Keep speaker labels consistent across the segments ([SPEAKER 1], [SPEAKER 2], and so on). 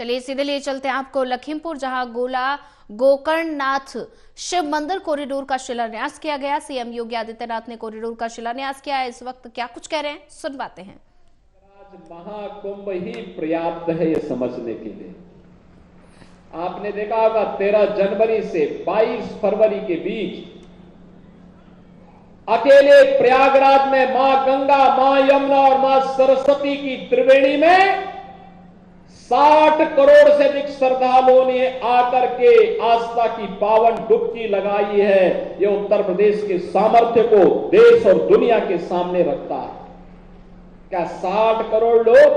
[SPEAKER 1] चलिए सीधे लिए चलते हैं आपको लखीमपुर, जहां गोकर्णनाथ शिव मंदिर कॉरिडोर का शिलान्यास किया गया। सीएम योगी आदित्यनाथ ने कॉरिडोर का शिलान्यास किया है। इस वक्त क्या कुछ कह रहे हैं, सुनवाते हैं।
[SPEAKER 2] आज महाकुंभ ही पर्याप्त है ये समझने के लिए। आपने देखा होगा 13 जनवरी से 22 फरवरी के बीच अकेले प्रयागराज में मां गंगा, मां यमुना और मां सरस्वती की त्रिवेणी में 60 करोड़ से अधिक श्रद्धालुओं ने आकर के आस्था की पावन डुबकी लगाई है। यह उत्तर प्रदेश के सामर्थ्य को देश और दुनिया के सामने रखता है। क्या 60 करोड़ लोग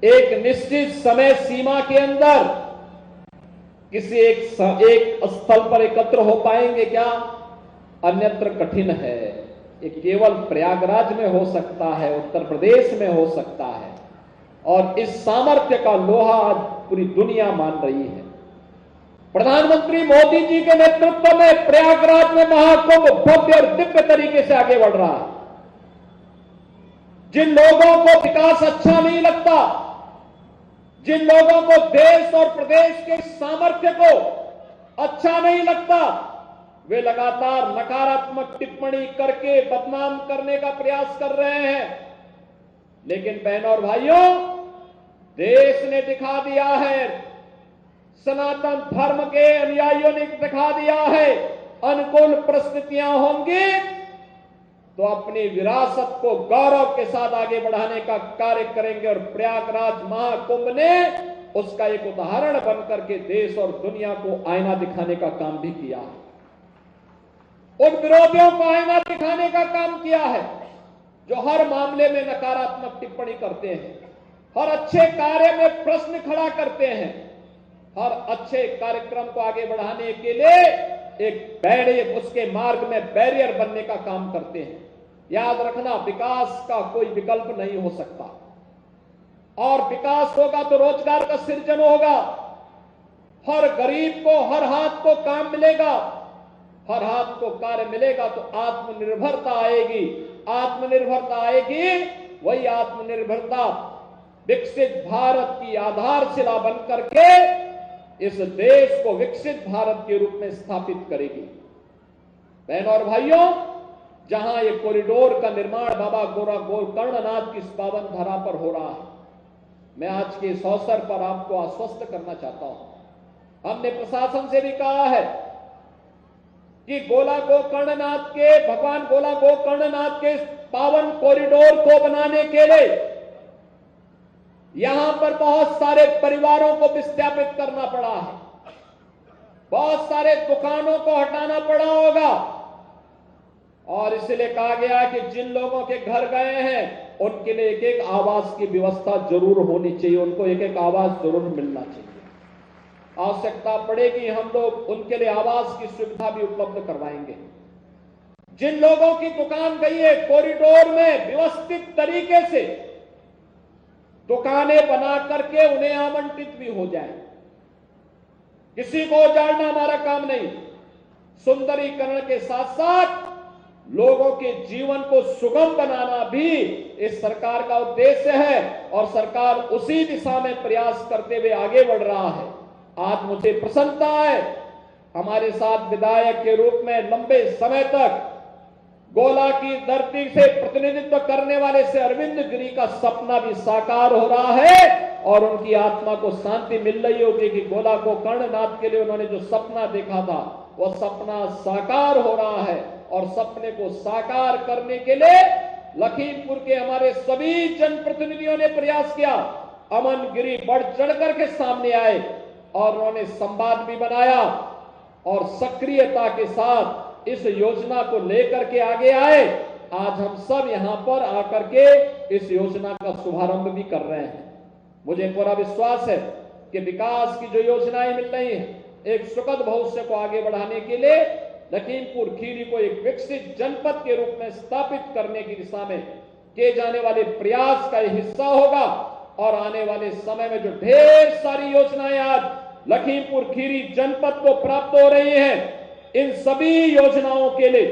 [SPEAKER 2] एक निश्चित समय सीमा के अंदर किसी एक स्थल पर एकत्र हो पाएंगे क्या? अन्यत्र कठिन है। ये केवल प्रयागराज में हो सकता है, उत्तर प्रदेश में हो सकता है, और इस सामर्थ्य का लोहा आज पूरी दुनिया मान रही है। प्रधानमंत्री मोदी जी के नेतृत्व में प्रयागराज में महाकुंभ भव्य और दिव्य तरीके से आगे बढ़ रहा है। जिन लोगों को विकास अच्छा नहीं लगता, जिन लोगों को देश और प्रदेश के सामर्थ्य को अच्छा नहीं लगता, वे लगातार नकारात्मक टिप्पणी करके बदनाम करने का प्रयास कर रहे हैं। लेकिन बहनों और भाइयों, देश ने दिखा दिया है, सनातन धर्म के अनुयायियों ने दिखा दिया है, अनुकूल परिस्थितियां होंगी तो अपनी विरासत को गौरव के साथ आगे बढ़ाने का कार्य करेंगे। और प्रयागराज महाकुंभ ने उसका एक उदाहरण बनकर के देश और दुनिया को आईना दिखाने का काम भी किया है। उन विरोधियों को आईना दिखाने का काम किया है जो हर मामले में नकारात्मक टिप्पणी करते हैं, हर अच्छे कार्य में प्रश्न खड़ा करते हैं, हर अच्छे कार्यक्रम को आगे बढ़ाने के लिए एक उसके मार्ग में बैरियर बनने का काम करते हैं। याद रखना, विकास का कोई विकल्प नहीं हो सकता, और विकास होगा तो रोजगार का सृजन होगा, हर गरीब को हर हाथ को काम मिलेगा, हर हाथ को कार्य मिलेगा तो आत्मनिर्भरता आएगी। आत्मनिर्भरता आएगी, वही आत्मनिर्भरता विकसित भारत की आधारशिला बनकर के इस देश को विकसित भारत के रूप में स्थापित करेगी। बहनों और भाइयों, जहां ये कॉरिडोर का निर्माण बाबा गोकर्णनाथ की इस पावन धरा पर हो रहा है, मैं आज के इस अवसर पर आपको आश्वस्त करना चाहता हूं। हमने प्रशासन से भी कहा है कि भगवान गोकर्णनाथ के पावन कॉरिडोर को बनाने के लिए यहां पर बहुत सारे परिवारों को विस्थापित करना पड़ा है, बहुत सारे दुकानों को हटाना पड़ा होगा, और इसलिए कहा गया कि जिन लोगों के घर गए हैं उनके लिए एक एक आवास की व्यवस्था जरूर होनी चाहिए, उनको एक एक आवास जरूर मिलना चाहिए। आवश्यकता पड़ेगी हम लोग उनके लिए आवास की सुविधा भी उपलब्ध करवाएंगे। जिन लोगों की दुकान गई है, कॉरिडोर में व्यवस्थित तरीके से दुकानें बना करके उन्हें आवंटित भी हो जाए। किसी को उजाड़ना हमारा काम नहीं। सुंदरीकरण के साथ साथ लोगों के जीवन को सुगम बनाना भी इस सरकार का उद्देश्य है, और सरकार उसी दिशा में प्रयास करते हुए आगे बढ़ रहा है। आज मुझे प्रसन्नता है, हमारे साथ विधायक के रूप में लंबे समय तक गोला की धरती से प्रतिनिधित्व करने वाले से अरविंद गिरी का सपना भी साकार हो रहा है, और उनकी आत्मा को शांति मिल रही होगी कि गोकर्णनाथ के लिए उन्होंने जो सपना देखा था वह सपना साकार हो रहा है। और सपने को साकार करने के लिए लखीमपुर के हमारे सभी जनप्रतिनिधियों ने प्रयास किया। अमन गिरी बढ़ चढ़कर के सामने आए और उन्होंने संवाद भी बनाया, और सक्रियता के साथ इस योजना को लेकर के आगे आए। आज हम सब यहां पर आकर के इस योजना का शुभारंभ भी कर रहे हैं। मुझे पूरा विश्वास है कि विकास की जो योजनाएं मिल रही हैं, एक सुखद भविष्य को आगे बढ़ाने के लिए लखीमपुर खीरी को एक विकसित जनपद के रूप में स्थापित करने की दिशा में किए जाने वाले प्रयास का हिस्सा होगा। और आने वाले समय में जो ढेर सारी योजनाएं आज लखीमपुर खीरी जनपद को प्राप्त हो रही हैं, इन सभी योजनाओं के लिए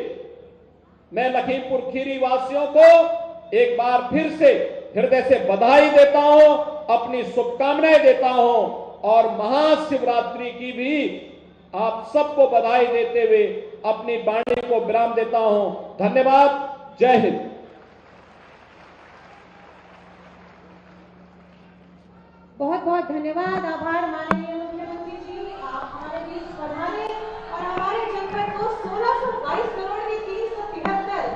[SPEAKER 2] मैं लखीमपुर खीरी वासियों को एक बार फिर से हृदय से बधाई देता हूं, अपनी शुभकामनाएं देता हूं और महाशिवरात्रि की भी आप सबको बधाई देते हुए अपनी वाणी को विराम देता हूं। धन्यवाद। जय हिंद।
[SPEAKER 3] बहुत बहुत धन्यवाद, आभार माननीय मुख्यमंत्री जी, आप हमारे बीच पधारे और हमारे जनपद को 1622 करोड़ की 373।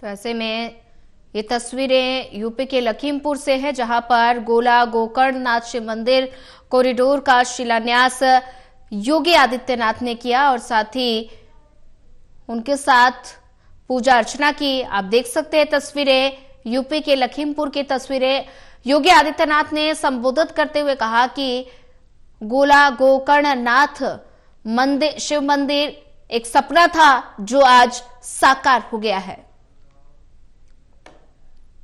[SPEAKER 1] तो ऐसे में ये तस्वीरें यूपी के लखीमपुर से है, जहां पर गोला गोकर्णनाथ शिव मंदिर कॉरिडोर का शिलान्यास योगी आदित्यनाथ ने किया और साथ ही उनके साथ पूजा अर्चना की। आप देख सकते हैं तस्वीरें, यूपी के लखीमपुर की तस्वीरें। योगी आदित्यनाथ ने संबोधित करते हुए कहा कि गोला गोकर्णनाथ मंदिर, शिव मंदिर एक सपना था जो आज साकार हो गया है।